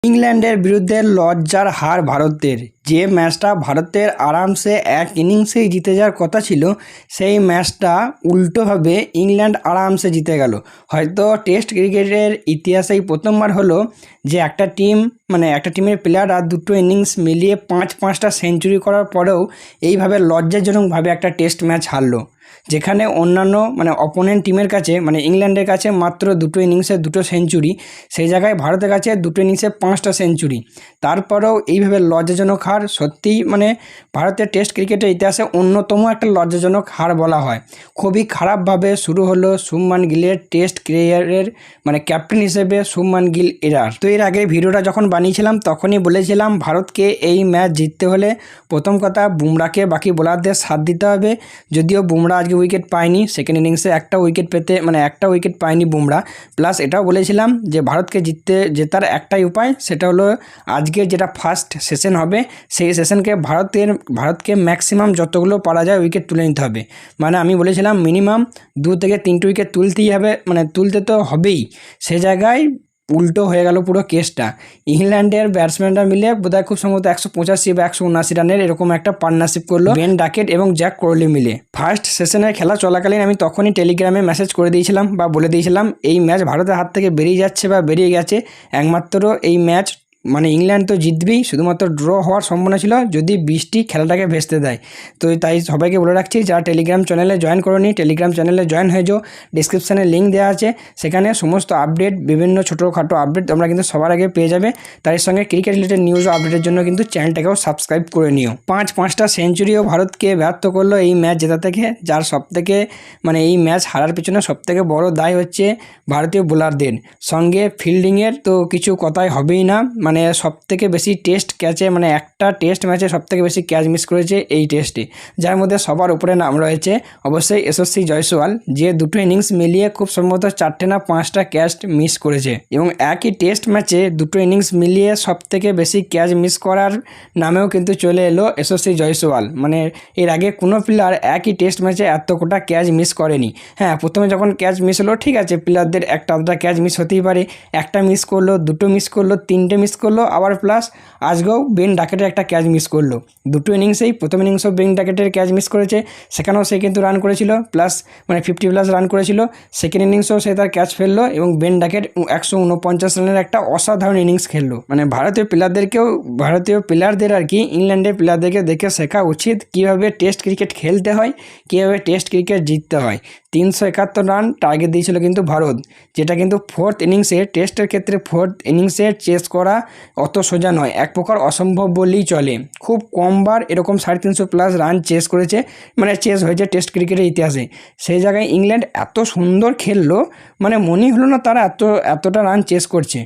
ইংল্যান্ডের বিরুদ্ধে লজ্জার হার ভারতের। যে ম্যাচটা ভারতের আরামসে এক ইনিংসেই জিতে যাওয়ার কথা ছিল, সেই ম্যাচটা উল্টোভাবে ইংল্যান্ড আরামসে জিতে গেল। হয়তো টেস্ট ক্রিকেটের ইতিহাসেই প্রথমবার হলো যে একটা টিমের প্লেয়াররা দুটো ইনিংস মিলিয়ে পাঁচটা সেঞ্চুরি করার পরেও এইভাবে লজ্জাজনকভাবে একটা টেস্ট ম্যাচ হারলো। যেখানে অন্যান্য অপোনেন্ট টিমের কাছে ইংল্যান্ডের কাছে মাত্র দুটো ইনিংসে দুটো সেঞ্চুরি, সেই জায়গায় ভারতের কাছে দুটো ইনিংসে 5টা সেঞ্চুরি। তারপরেও এইভাবে লজ্জাজনক হার সত্যিই ভারতের টেস্ট ক্রিকেটের ইতিহাসে অন্যতম একটা লজ্জাজনক হার বলা হয়। খুবই খারাপভাবে শুরু হলো শুভমান গিলের টেস্ট ক্যারিয়ারের ক্যাপ্টেন হিসেবে শুভমান গিল এরার। তো এর আগে ভিডিওটা যখন বানিয়েছিলাম তখনই বলেছিলাম ভারতকে এই ম্যাচ জিততে হলে প্রথম কথা বুমরাকে বাকি বোলারদের সাথ দিতে হবে। যদিও বুমরা আজকে উইকেট পায়নি, সেকেন্ড ইনিংসে একটা উইকেট পায়নি বুমরা। প্লাস এটাও বলেছিলাম যে ভারতকে জেতার একটাই উপায়, সেটা হলো আজকের যেটা ফার্স্ট সেশন হবে সেই সেশনকে ভারতকে ম্যাক্সিমাম যতগুলো পারা যায় উইকেট তুলে নিতে হবে। আমি বলেছিলাম মিনিমাম 2 থেকে 3টে উইকেট তুলতেই হবে, তুলতে তো হবেই। সে জায়গায় উল্টো হয়ে গেল পুরো কেসটা। ইংল্যান্ডের ব্যাটসম্যানরা মিলে বোধহয় খুব সম্ভবত 185 বা 179 রানের এরকম একটা পার্টনারশিপ করলো বেন ডাকেট এবং জ্যাক ক্রলি মিলে। ফার্স্ট সেশনের খেলা চলাকালীন আমি তখনই টেলিগ্রামে মেসেজ করে দিয়েছিলাম বা বলে দিয়েছিলাম এই ম্যাচ ভারতের হাত থেকে বেরিয়ে যাচ্ছে বা বেরিয়ে গেছে। একমাত্র এই ম্যাচ ইংল্যান্ড তো জিতবেই, শুধুমাত্র ড্র হওয়ার সম্ভাবনা ছিল যদি বৃষ্টি খেলাটাকে ভেস্তে দেয়। তো তাই সবাইকে বলে রাখছি, যারা টেলিগ্রাম চ্যানেলে জয়েন করোনি টেলিগ্রাম চ্যানেলে জয়েন হয়ে যাও। ডিসক্রিপশানে লিঙ্ক দেওয়া আছে, সেখানে সমস্ত আপডেট, বিভিন্ন ছোটোখাটো আপডেট তোমরা কিন্তু সবার আগে পেয়ে যাবে। তার সঙ্গে ক্রিকেট রিলেটেড নিউজ ও আপডেটের জন্য কিন্তু চ্যানেলটাকেও সাবস্ক্রাইব করে নিও। পাঁচটা সেঞ্চুরিও ভারতকে ব্যর্থ করলো এই ম্যাচ জেতা থেকে, যার সবথেকে এই ম্যাচ হারার পিছনে সবথেকে বড় দায় হচ্ছে ভারতীয় বোলারদের। সঙ্গে ফিল্ডিংয়ের তো কিছু কথাই হবেই না। সবথেকে বেশি টেস্ট ক্যাচে একটা টেস্ট ম্যাচে সবথেকে বেশি ক্যাচ মিস করেছে এই টেস্টে, যার মধ্যে সবার উপরে নাম রয়েছে অবশ্যই যশস্বী জয়সওয়াল, যে দুটো ইনিংস মিলিয়ে খুব সম্ভবত 4টে না 5টা ক্যাচ মিস করেছে। এবং একই টেস্ট ম্যাচে দুটো ইনিংস মিলিয়ে সবথেকে বেশি ক্যাচ মিস করার নামেও কিন্তু চলে এলো যশস্বী জয়সওয়াল। এর আগে কোনো প্লেয়ার একই টেস্ট ম্যাচে এত কোটা ক্যাচ মিস করেনি। হ্যাঁ, প্রথমে যখন ক্যাচ মিস হলো ঠিক আছে, প্লেয়ারদের একটা আধটা ক্যাচ মিস হতেই পারে, একটা মিস করলো, দুটো মিস করলো, 3টে মিস করলো, আবার প্লাস আজকেও বেন ডাকেটের একটা ক্যাচ মিস করলো। দুটো ইনিংসেই প্রথম ইনিংসও বেন ডাকেটের ক্যাচ মিস করেছে, সেখানেও সে কিন্তু রান করেছিল, প্লাস 50+ রান করেছিল। সেকেন্ড ইনিংসেও সে তার ক্যাচ ফেললো এবং বেন ডাকেট 149 রানের একটা অসাধারণ ইনিংস খেললো। ভারতীয় প্লেয়ারদের আর কি ইংল্যান্ডের প্লেয়ারদেরকে দেখে শেখা উচিত কীভাবে টেস্ট ক্রিকেট খেলতে হয়, কীভাবে টেস্ট ক্রিকেট জিততে হয়। 371 রান টার্গেট দিয়েছিল কিন্তু ভারত, যেটা কিন্তু ফোর্থ ইনিংসে, টেস্টের ক্ষেত্রে ফোর্থ ইনিংসে চেস করা অত সোজা নয়, এক প্রকার অসম্ভব বললেই চলে। খুব কমবার এরকম 350+ রান চেস করেছে, চেস হয়েছে টেস্ট ক্রিকেটের ইতিহাসে। সেই জায়গায় ইংল্যান্ড এত সুন্দর খেললো, মনেই হলো না তারা এতটা রান চেস করছে।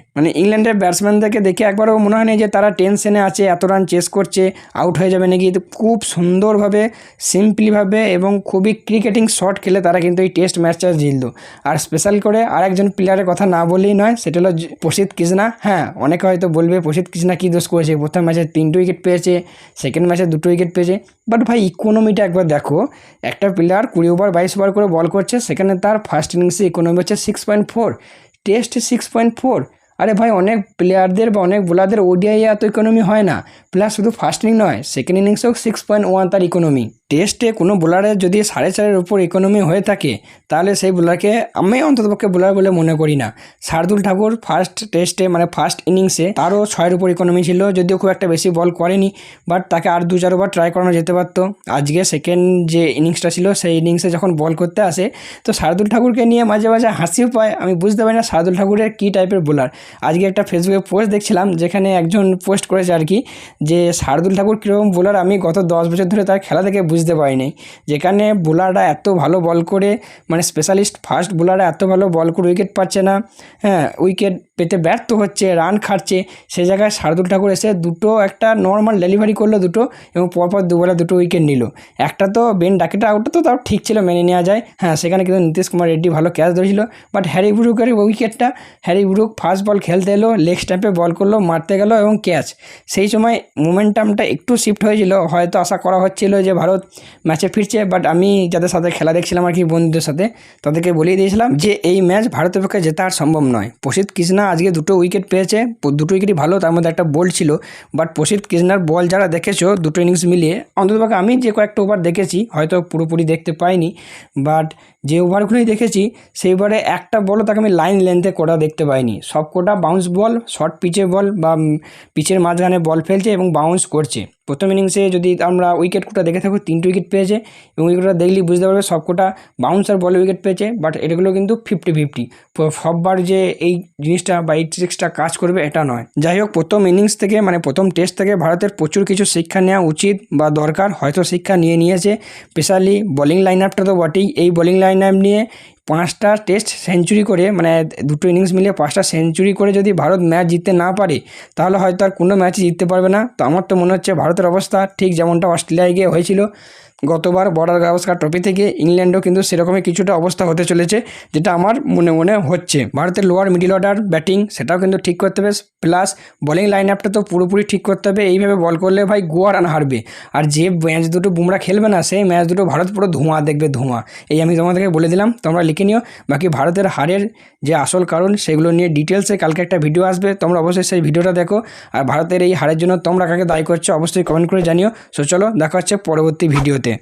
ইংল্যান্ডের ব্যাটসম্যানদেরকে দেখে একবারও মনে হয় না যে তারা টেনশনে আছে, এত রান চেস করছে, আউট হয়ে যাবে নাকি। খুব সুন্দরভাবে, সিম্পলিভাবে এবং খুবই ক্রিকেটিং শট খেলে তারা কিন্তু এই টেস্ট ম্যাচটা জিতলো। আর স্পেশাল করে আরেকজন প্লেয়ারের কথা না বললেই নয়, সেটা হলো প্রসিদ্ধ কৃষ্ণা। হ্যাঁ, অনেকে হয়তো বলবে প্রসিদ্ধ কৃষ্ণা কী দোষ করেছে, প্রথম ম্যাচে 3টে উইকেট পেয়েছে, সেকেন্ড ম্যাচে 2টো উইকেট পেয়েছে। বাট ভাই, ইকোনমিটা একবার দেখো, একটা প্লেয়ার 20 ওভার 22 ওভার করে বল করছে, সেখানে তার ফার্স্ট ইনিংসে ইকোনমি হচ্ছে 6.4, টেস্টে 6.4। আরে ভাই, অনেক প্লেয়ারদের বা অনেক বোলারদের ওডিআই এত ইকোনমি হয় না। প্লাস শুধু ফার্স্ট ইনিংস নয়, সেকেন্ড ইনিংসেও 6.1 তার ইকোনমি। টেস্টে কোনো বোলারের যদি 4.5-এর উপর ইকোনমি হয়ে থাকে, তাহলে সেই বোলারকে আমি অন্ততপক্ষে বোলার বলে মনে করি না। শার্দুল ঠাকুর ফার্স্ট টেস্টে ফার্স্ট ইনিংসে তারও 6-এর উপর ইকোনমি ছিল, যদিও খুব একটা বেশি বল করেনি, বাট তাকে আর 2-4 ওভার ট্রাই করানো যেতে পারতো। আজকে সেকেন্ড যে ইনিংসটা ছিল, সেই ইনিংসে যখন বল করতে আসে, তো শার্দুল ঠাকুরকে নিয়ে মাঝে মাঝে হাসিও পায়। আমি বুঝতে পারি না শার্দুল ঠাকুরের কী টাইপের বোলার। আজকে একটা ফেসবুকে পোস্ট দেখছিলাম, যেখানে একজন পোস্ট করেছে আর কি, যে শার্দুল ঠাকুর কীরকম বোলার আমি গত 10 বছর ধরে তার খেলা থেকে বুঝতে পারিনি। যেখানে বোলাররা এত ভালো বল করে, স্পেশালিস্ট ফাস্ট বোলাররা এত ভালো বল করে উইকেট পাচ্ছে না, হ্যাঁ, উইকেট পেতে ব্যর্থ হচ্ছে, রান খাচ্ছে, সে জায়গায় শার্দুল ঠাকুর এসে একটা নর্মাল ডেলিভারি করলো দুটো, এবং পরপর দুবেলা 2টো উইকেট নিল। একটা তো বেন ডাকেটের আউটটা তো তাও ঠিক ছিল, মেনে নেওয়া যায়। হ্যাঁ, সেখানে কিন্তু নীতিশ কুমার রেড্ডি ভালো ক্যাচ ধরেছিল, বাট হ্যারি ব্রুকের উইকেটটা, হ্যারি ব্রুক ফার্স্ট বল খেলতে এলো, লেগ স্ট্যাম্পে বল করলো, মারতে গেল এবং ক্যাচ। সেই সময় মোমেন্টামটা একটু শিফট হয়েছিল, হয়তো আশা করা হচ্ছিল যে ভারত ম্যাচে ফিরছে। বাট আমি যাদের সাথে খেলা দেখছিলাম আর কি, বন্ধুদের সাথে, তাদেরকে বলেই দিয়েছিলাম যে এই ম্যাচ ভারতের পক্ষে জেতা আর সম্ভব নয়। প্রসিদ্ধ কৃষ্ণা আজকে 2টো উইকেট পেয়েছে, 2টো উইকেটই ভালো, তার মধ্যে একটা বোল্ড ছিল। বাট প্রসিদ্ধ কৃষ্ণার বল যারা দেখেছো 2টো ইনিংস মিলিয়ে, অন্ততপক্ষে আমি যে কয়েকটা ওভার দেখেছি, হয়তো পুরোপুরি দেখতে পাইনি, বাট যে ওভারগুলোই দেখেছি সেই ওভারে একটা বলও তাকে আমি লাইন লেন্থে করা দেখতে পাইনি। সব কটা বাউন্স বল, শর্ট পিচে বল বা পিচের মাঝখানে বল ফেলছে এবং বাউন্স করছে। প্রথম ইনিংসে যদি আমরা উইকেট কোটা দেখে থাকো 3টে উইকেট পেয়েছে, এবং উইকেটটা দেখলেই বুঝতে পারবে সবকটা বাউন্স আর বলে উইকেট পেয়েছে। বাট এগুলো কিন্তু 50-50, সববার যে এই জিনিসটা বা এই ট্রিক্সটা কাজ করবে এটা নয়। যাই হোক, প্রথম ইনিংস থেকে মানে প্রথম টেস্ট থেকে ভারতের প্রচুর কিছু শিক্ষা নেওয়া উচিত বা দরকার, হয়তো শিক্ষা নিয়েছে। স্পেশালি বোলিং লাইন আপটা তো বটেই। এই বোলিং লাইন আপ নিয়ে 5টা টেস্ট সেঞ্চুরি করে, মানে 2টো ইনিংস মিলিয়ে 5টা সেঞ্চুরি করে যদি ভারত ম্যাচ জিততে না পারে, তাহলে হয়তো আর কোনো ম্যাচই জিততে পারবে না। তো আমার তো মনে হচ্ছে ভারতের অবস্থা ঠিক যেমনটা অস্ট্রেলিয়ায় গিয়ে হয়েছিল গতবার বর্ডার গাভাস্কার ট্রফি থেকে, ইংল্যান্ডও কিন্তু সেরকমই কিছুটা অবস্থা হতে চলেছে, যেটা আমার মনে হচ্ছে। ভারতের লোয়ার মিডিল অর্ডার ব্যাটিং সেটাও কিন্তু ঠিক করতে হবে, প্লাস বোলিং লাইন আপটা তো পুরোপুরি ঠিক করতে হবে। এইভাবে বল করলে ভাই গোয়া রান হারবে। আর যে ম্যাচ দুটো বুমরা খেলবে না, সেই ম্যাচ দুটো ভারত পুরো ধোঁয়া দেখবে, ধোঁয়া। এই আমি তোমাদেরকে বলে দিলাম, তোমরা লিখে নিও। বাকি ভারতের হারের যে আসল কারণ সেগুলো নিয়ে ডিটেলসে কালকে একটা ভিডিও আসবে, তোমরা অবশ্যই সেই ভিডিওটা দেখো। আর ভারতের এই হারের জন্য তোমরা কাকে দায়ী করছো অবশ্যই কমেন্ট করে জানিও। সো চলো, দেখা হচ্ছে পরবর্তী ভিডিওতে।